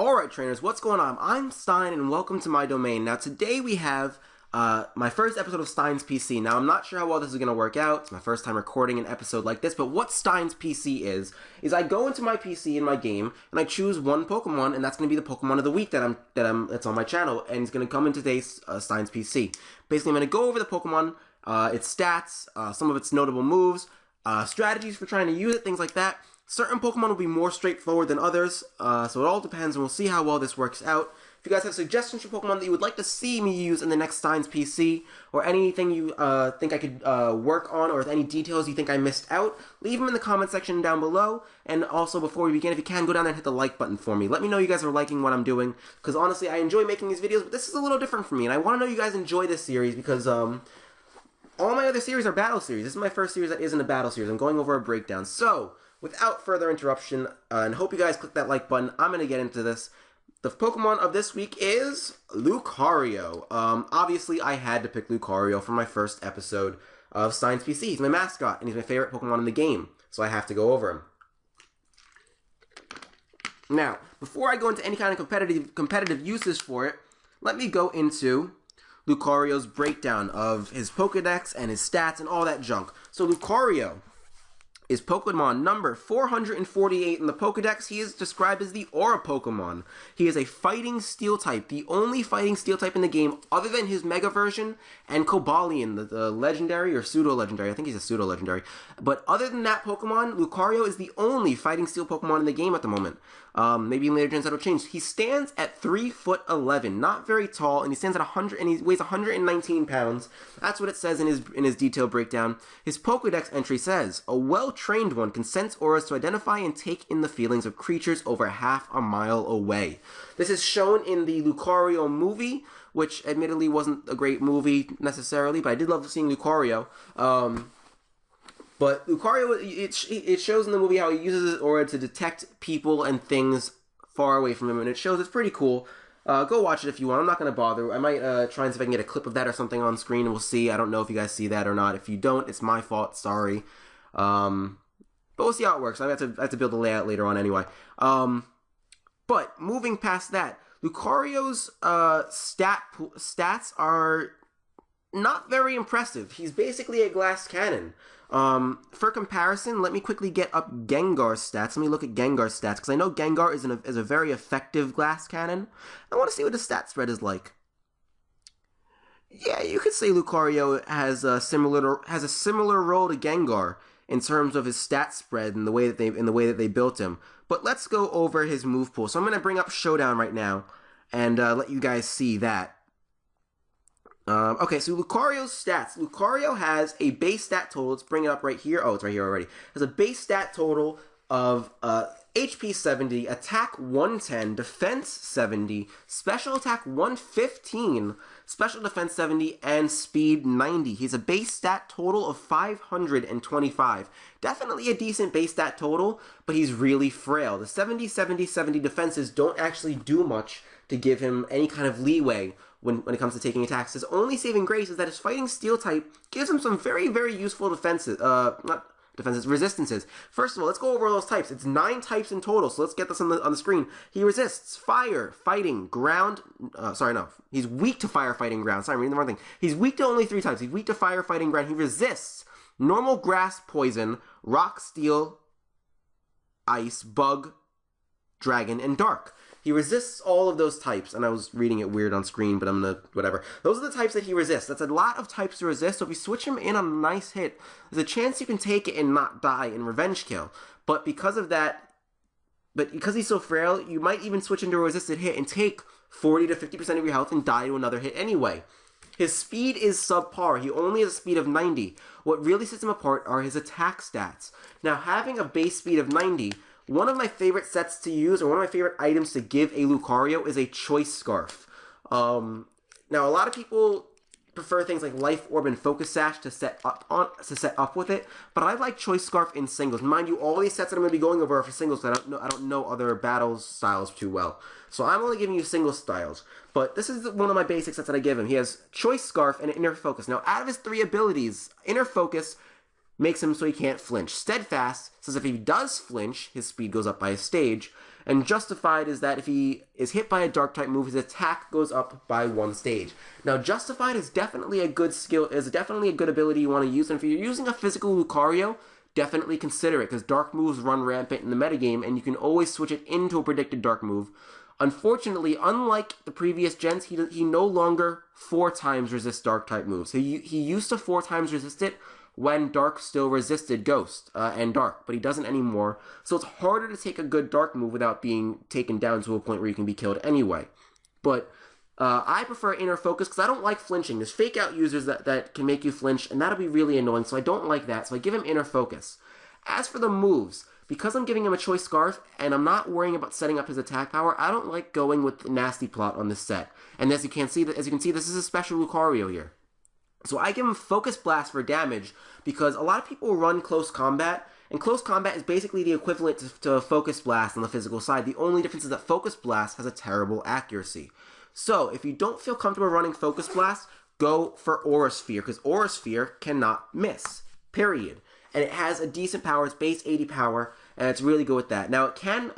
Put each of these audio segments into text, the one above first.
Alright trainers, what's going on? I'm Stein and welcome to my domain. Now today we have my first episode of Steins PC. Now I'm not sure how well this is going to work out. It's my first time recording an episode like this, but what Steins PC is I go into my PC in my game and I choose one Pokemon, and that's going to be the Pokemon of the week that's on my channel, and it's going to come in today's Steins PC. Basically I'm going to go over the Pokemon, its stats, some of its notable moves, strategies for trying to use it, things like that. Certain Pokemon will be more straightforward than others, so it all depends, and we'll see how well this works out. If you guys have suggestions for Pokemon that you would like to see me use in the next Steins PC, or anything you think I could work on, or any details you think I missed out, leave them in the comment section down below. And also, before we begin, if you can, go down there and hit the like button for me. Let me know you guys are liking what I'm doing, because honestly, I enjoy making these videos, but this is a little different for me, and I want to know you guys enjoy this series, because all my other series are battle series. This is my first series that isn't a battle series. I'm going over a breakdown. So, without further interruption, and hope you guys click that like button, I'm going to get into this. The Pokemon of this week is Lucario. Obviously, I had to pick Lucario for my first episode of Steins PC. He's my mascot, and he's my favorite Pokemon in the game, so I have to go over him. Now, before I go into any kind of competitive uses for it, let me go into Lucario's breakdown of his Pokedex and his stats and all that junk. So Lucario is Pokemon number 448 in the Pokedex. He is described as the Aura Pokemon. He is a Fighting Steel type, the only Fighting Steel type in the game other than his Mega version and Cobalion, the Legendary or Pseudo-Legendary. I think he's a Pseudo-Legendary. But other than that Pokemon, Lucario is the only Fighting Steel Pokemon in the game at the moment. Maybe in later gens that'll change. He stands at 3'11", not very tall, and he stands at 100, and he weighs 119 pounds. That's what it says in his detailed breakdown. His Pokedex entry says, a well-trained one can sense auras to identify and take in the feelings of creatures over half a mile away. This is shown in the Lucario movie, which admittedly wasn't a great movie necessarily, but I did love seeing Lucario. But Lucario, it shows in the movie how he uses his aura to detect people and things far away from him, and it shows it's pretty cool. Go watch it if you want. I'm not going to bother. I might try and see if I can get a clip of that or something on screen, and we'll see. I don't know if you guys see that or not. If you don't, it's my fault. Sorry. But we'll see how it works. I have to build the layout later on anyway. But moving past that, Lucario's stats are not very impressive. He's basically a glass cannon. For comparison, let me quickly get up Gengar's stats. Let me look at Gengar's stats, because I know Gengar is a very effective glass cannon. I want to see what the stat spread is like. Yeah, you could say Lucario has a similar role to Gengar in terms of his stat spread and the way that they built him. But let's go over his move pool. So I'm going to bring up Showdown right now and let you guys see that. Okay, so Lucario's stats. Lucario has a base stat total. Let's bring it up right here. Oh, it's right here already. Has a base stat total of HP 70, Attack 110, Defense 70, Special Attack 115, Special Defense 70, and Speed 90. He's a base stat total of 525. Definitely a decent base stat total, but he's really frail. The 70, 70, 70 defenses don't actually do much to give him any kind of leeway when it comes to taking attacks. His only saving grace is that his Fighting Steel type gives him some very, very useful resistances. First of all, let's go over those types. It's 9 types in total, so let's get this on the screen. He resists Fire, Fighting, Ground. He's weak to Fire, Fighting, Ground. Sorry, I'm reading the wrong thing. He's weak to only 3 types. He's weak to Fire, Fighting, Ground. He resists Normal, Grass, Poison, Rock, Steel, Ice, Bug, Dragon, and Dark. He resists all of those types, and I was reading it weird on screen, but I'm gonna, whatever. Those are the types that he resists. That's a lot of types to resist, so if you switch him in on a nice hit, there's a chance you can take it and not die in Revenge Kill. But because he's so frail, you might even switch into a resisted hit and take 40 to 50% of your health and die to another hit anyway. His speed is subpar. He only has a speed of 90. What really sets him apart are his attack stats. Now, having a base speed of 90, one of my favorite sets to use, or one of my favorite items to give a Lucario, is a Choice Scarf. Now, a lot of people prefer things like Life Orb and Focus Sash to set up with it, but I like Choice Scarf in singles. Mind you, all these sets that I'm going to be going over are for singles, because I don't know other battle styles too well. So I'm only giving you single styles. But this is one of my basic sets that I give him. He has Choice Scarf and Inner Focus. Now, out of his 3 abilities, Inner Focus makes him so he can't flinch. Steadfast says if he does flinch, his speed goes up by a stage. And Justified is that if he is hit by a Dark-type move, his attack goes up by 1 stage. Now, Justified is definitely a good skill, is definitely a good ability you want to use, and if you're using a physical Lucario, definitely consider it, because Dark moves run rampant in the metagame, and you can always switch it into a predicted Dark move. Unfortunately, unlike the previous gens, he no longer 4 times resists Dark-type moves. He used to 4 times resist it when Dark still resisted Ghost and Dark, but he doesn't anymore. So it's harder to take a good Dark move without being taken down to a point where you can be killed anyway. But I prefer Inner Focus because I don't like flinching. There's fake out users that can make you flinch, and that'll be really annoying, so I don't like that. So I give him Inner Focus. As for the moves, because I'm giving him a Choice Scarf, and I'm not worrying about setting up his attack power, I don't like going with the Nasty Plot on this set. And as you can see, this is a special Lucario here. So I give him Focus Blast for damage, because a lot of people run Close Combat, and Close Combat is basically the equivalent to Focus Blast on the physical side. The only difference is that Focus Blast has a terrible accuracy. So if you don't feel comfortable running Focus Blast, go for Aura Sphere, because Aura Sphere cannot miss, period. And it has a decent power. It's base 80 power, and it's really good with that. Now, it can,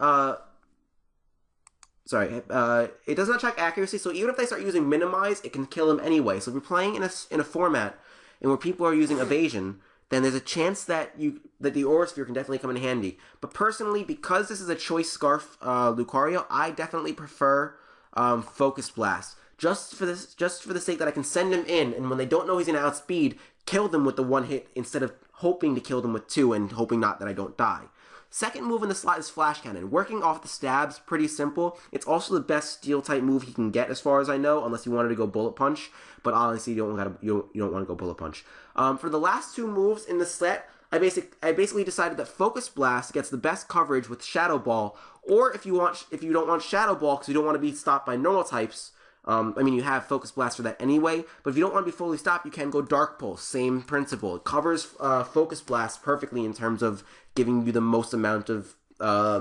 it does not track accuracy, so even if they start using Minimize, it can kill him anyway. So if you're playing in a format where people are using Evasion, then there's a chance that the Aura Sphere can definitely come in handy. But personally, because this is a Choice Scarf Lucario, I definitely prefer Focus Blast. Just for the sake that I can send him in, and when they don't know he's going to outspeed, kill them with the 1 hit instead of hoping to kill them with 2 and hoping not that I don't die. Second move in the slot is Flash Cannon. Working off the stabs, pretty simple. It's also the best Steel-type move he can get as far as I know, unless you wanted to go Bullet Punch, but honestly, you don't want to go Bullet Punch. For the last 2 moves in the set, I basically decided that Focus Blast gets the best coverage with Shadow Ball, or if you don't want Shadow Ball because you don't want to be stopped by normal types, you have Focus Blast for that anyway, but if you don't want to be fully stopped, you can go Dark Pulse. Same principle. It covers Focus Blast perfectly in terms of giving you the most amount of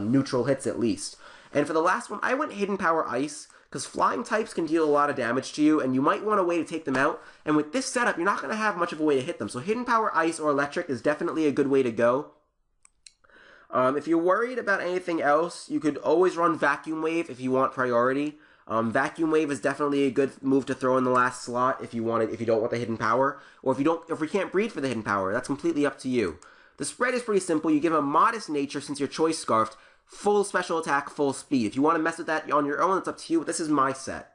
neutral hits at least. And for the last one, I went Hidden Power Ice, because flying types can deal a lot of damage to you, and you might want a way to take them out, and with this setup, you're not going to have much of a way to hit them. So Hidden Power Ice or Electric is definitely a good way to go. If you're worried about anything else, you could always run Vacuum Wave if you want priority. Vacuum Wave is definitely a good move to throw in the last slot if you don't want the hidden power, or if we can't breed for the hidden power. That's completely up to you. The spread is pretty simple. You give him Modest Nature since you're Choice Scarfed, full special attack, full speed. If you want to mess with that on your own, it's up to you, but this is my set.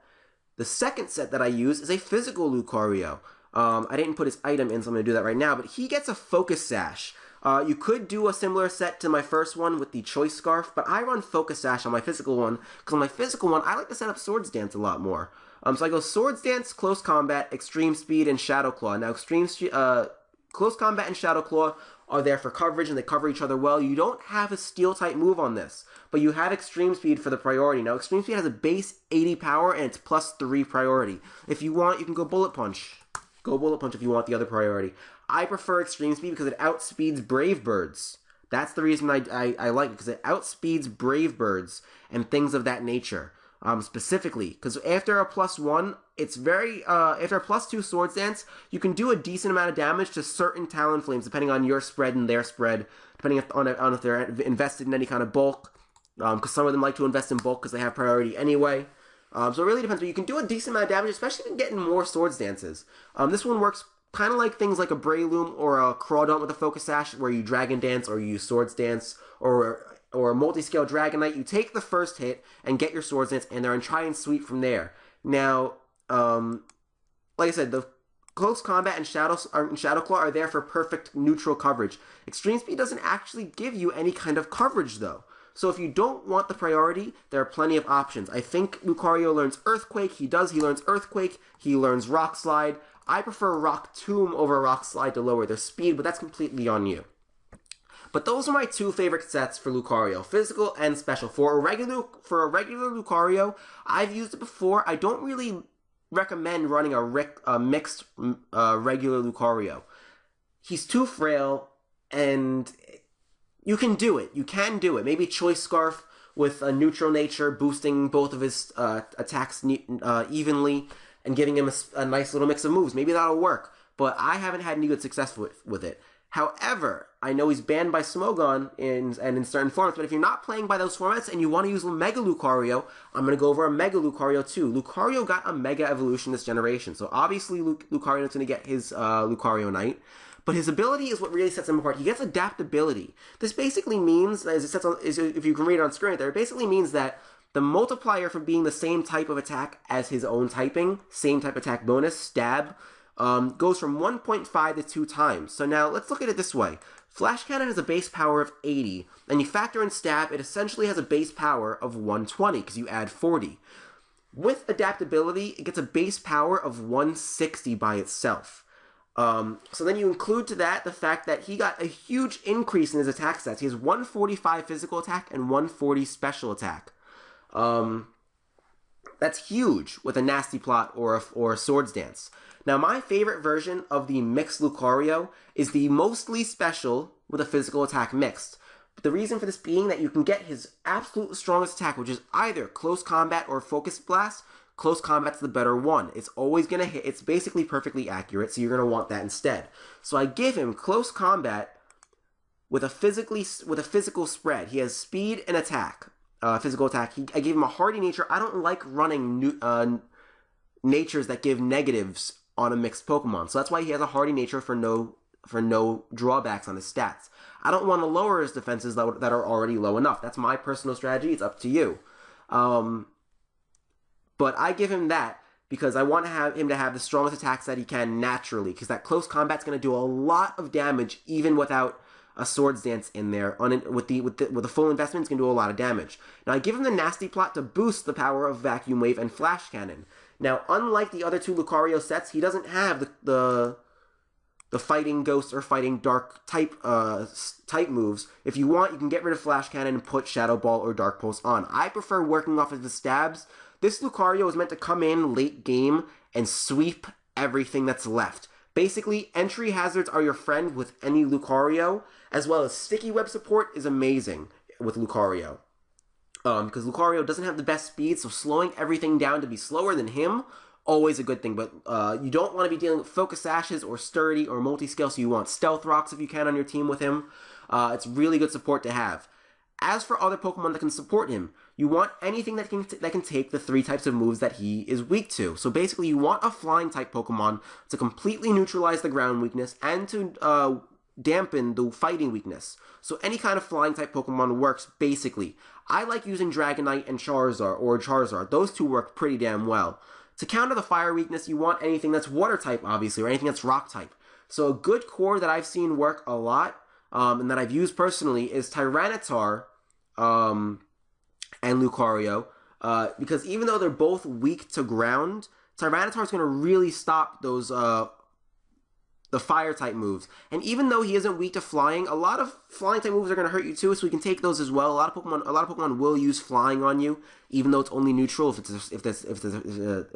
The second set that I use is a physical Lucario. I didn't put his item in, so I'm going to do that right now, but he gets a Focus Sash. You could do a similar set to my first one with the Choice Scarf, but I run Focus Sash on my physical one, because on my physical one, I like to set up Swords Dance a lot more. So I go Swords Dance, Close Combat, Extreme Speed, and Shadow Claw. Now, Close Combat and Shadow Claw are there for coverage, and they cover each other well. You don't have a Steel-type move on this, but you have Extreme Speed for the priority. Now, Extreme Speed has a base 80 power, and it's plus 3 priority. If you want, you can go Bullet Punch. Go Bullet Punch if you want the other priority. I prefer Extreme Speed because it outspeeds Brave Birds. That's the reason I like it, because it outspeeds Brave Birds and things of that nature. Specifically, because after a +1, it's after a +2 Swords Dance, you can do a decent amount of damage to certain Talonflames, depending on your spread and their spread, depending on if they're invested in any kind of bulk, because some of them like to invest in bulk because they have priority anyway. So it really depends, but you can do a decent amount of damage, especially if you get in more Swords Dances. This one works kind of like things like a Breloom or a Crawdaunt with a Focus Sash, where you Dragon Dance or you use Swords Dance, or a multi-scale Dragonite. You take the first hit and get your Swords Dance, and they're in try and sweep from there. Now, like I said, the Close Combat and Shadow Claw are there for perfect neutral coverage. Extreme Speed doesn't actually give you any kind of coverage, though. So if you don't want the priority, there are plenty of options. I think Lucario learns Earthquake. He learns Earthquake. He learns Rock Slide. I prefer Rock Tomb over Rock Slide to lower their speed, but that's completely on you. But those are my 2 favorite sets for Lucario, physical and special. For a regular Lucario, I've used it before. I don't really recommend running a mixed regular Lucario. He's too frail, and you can do it. You can do it. Maybe Choice Scarf with a neutral nature, boosting both of his attacks evenly, and giving him a nice little mix of moves. Maybe that'll work, but I haven't had any good success with it. However, I know he's banned by Smogon and in certain formats, but if you're not playing by those formats and you want to use Mega Lucario, I'm going to go over a Mega Lucario too. Lucario got a Mega Evolution this generation, so obviously Lucario is going to get his Lucario Knight, but his ability is what really sets him apart. He gets adaptability. This basically means, as it sets on, if you can read it on screen right there, it basically means that the multiplier for being the same type of attack as his own typing, same type attack bonus, stab, goes from 1.5 to 2 times. So now let's look at it this way. Flash Cannon has a base power of 80, and you factor in stab, it essentially has a base power of 120 because you add 40. With adaptability, it gets a base power of 160 by itself. So then you include to that the fact that he got a huge increase in his attack stats. He has 145 physical attack and 140 special attack. That's huge with a Nasty Plot or a Swords Dance. Now, my favorite version of the mixed Lucario is the mostly special with a physical attack mixed. But the reason for this being that you can get his absolute strongest attack, which is either Close Combat or Focus Blast. Close Combat's the better one. It's always going to hit. It's basically perfectly accurate, so you're going to want that instead. So I give him Close Combat with a physical spread. He has speed and attack. Physical attack. I gave him a hardy nature. I don't like running natures that give negatives on a mixed Pokemon, so that's why he has a hardy nature for no drawbacks on his stats. I don't want to lower his defenses that are already low enough. That's my personal strategy. It's up to you. But I give him that because I want him to have the strongest attacks that he can naturally, because that close combat's going to do a lot of damage even without a Swords Dance in there. With the full investment, it's going to do a lot of damage. Now, I give him the Nasty Plot to boost the power of Vacuum Wave and Flash Cannon. Now, unlike the other two Lucario sets, he doesn't have the Fighting Ghost or Fighting Dark type moves. If you want, you can get rid of Flash Cannon and put Shadow Ball or Dark Pulse on. I prefer working off of the stabs. This Lucario is meant to come in late game and sweep everything that's left. Basically, entry hazards are your friend with any Lucario, as well as sticky web support is amazing with Lucario. Because Lucario doesn't have the best speed, so slowing everything down to be slower than him, always a good thing. But you don't want to be dealing with Focus Sashes or Sturdy or Multi-Scale, so you want Stealth Rocks if you can on your team with him. It's really good support to have. As for other Pokemon that can support him, you want anything that can take the 3 types of moves that he is weak to. So basically, you want a Flying type Pokemon to completely neutralize the ground weakness and to dampen the fighting weakness. So any kind of Flying type Pokemon works, basically. I like using Dragonite and Charizard. Those two work pretty damn well. To counter the fire weakness, you want anything that's Water type, obviously, or anything that's Rock type. So a good core that I've seen work a lot, and that I've used personally, is Tyranitar and Lucario, because even though they're both weak to ground, Tyranitar is going to really stop those the fire type moves. And even though he isn't weak to flying, a lot of flying type moves are going to hurt you too, so we can take those as well. A lot of Pokemon will use flying on you, even though it's only neutral if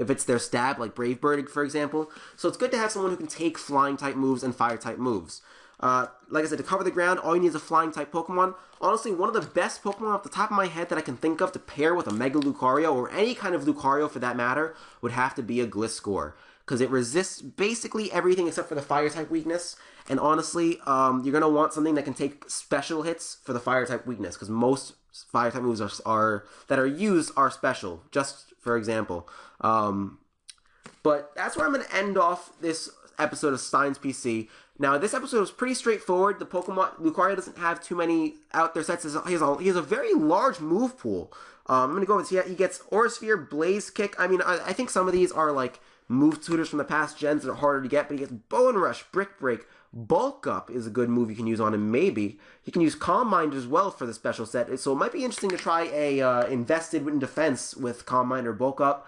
it's their stab, like Brave Bird, for example. So it's good to have someone who can take flying type moves and fire type moves. Like I said, to cover the ground, all you need is a flying type Pokemon. Honestly, one of the best Pokemon off the top of my head that I can think of to pair with a Mega Lucario, or any kind of Lucario for that matter, would have to be a Gliscor. Because it resists basically everything except for the fire type weakness. And honestly, you're going to want something that can take special hits for the fire type weakness. Because most fire type moves that are used are special, just for example. But that's where I'm going to end off this episode of Steins PC. Now, this episode was pretty straightforward. The Pokemon Lucario doesn't have too many out there sets. He has a very large move pool. I'm going to go with, he gets Aura Sphere, Blaze Kick. I mean, I think some of these are like move tutors from the past gens that are harder to get, but he gets Bone Rush, Brick Break, Bulk Up is a good move you can use on him, maybe. He can use Calm Mind as well for the special set, so it might be interesting to try a invested in defense with Calm Mind or Bulk Up.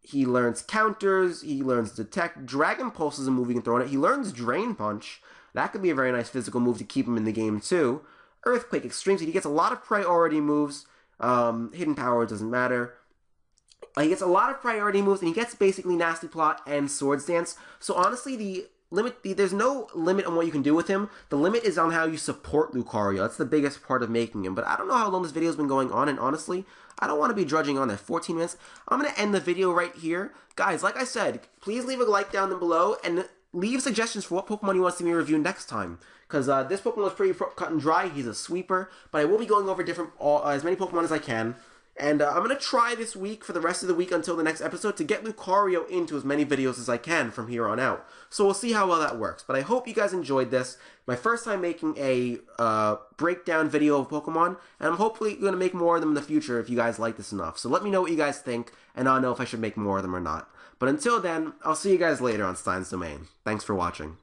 He learns counters, he learns Detect. Dragon Pulse is a move you can throw in it. He learns Drain Punch. That could be a very nice physical move to keep him in the game too. Earthquake, Extreme Speed. He gets a lot of priority moves. Hidden Power doesn't matter. He gets a lot of priority moves, and he gets basically Nasty Plot and Swords Dance. So honestly, there's no limit on what you can do with him. The limit is on how you support Lucario. That's the biggest part of making him. But I don't know how long this video's been going on, and honestly, I don't want to be drudging on at 14 minutes. I'm going to end the video right here. Guys, like I said, please leave a like down below, and leave suggestions for what Pokemon you want to see me review next time. Because this Pokemon was pretty cut and dry. He's a sweeper. But I will be going over as many Pokemon as I can. And I'm going to try this week for the rest of the week until the next episode to get Lucario into as many videos as I can from here on out. So we'll see how well that works. But I hope you guys enjoyed this. My first time making a breakdown video of Pokemon. And I'm hopefully going to make more of them in the future if you guys like this enough. So let me know what you guys think. And I'll know if I should make more of them or not. But until then, I'll see you guys later on SteinsDomain. Thanks for watching.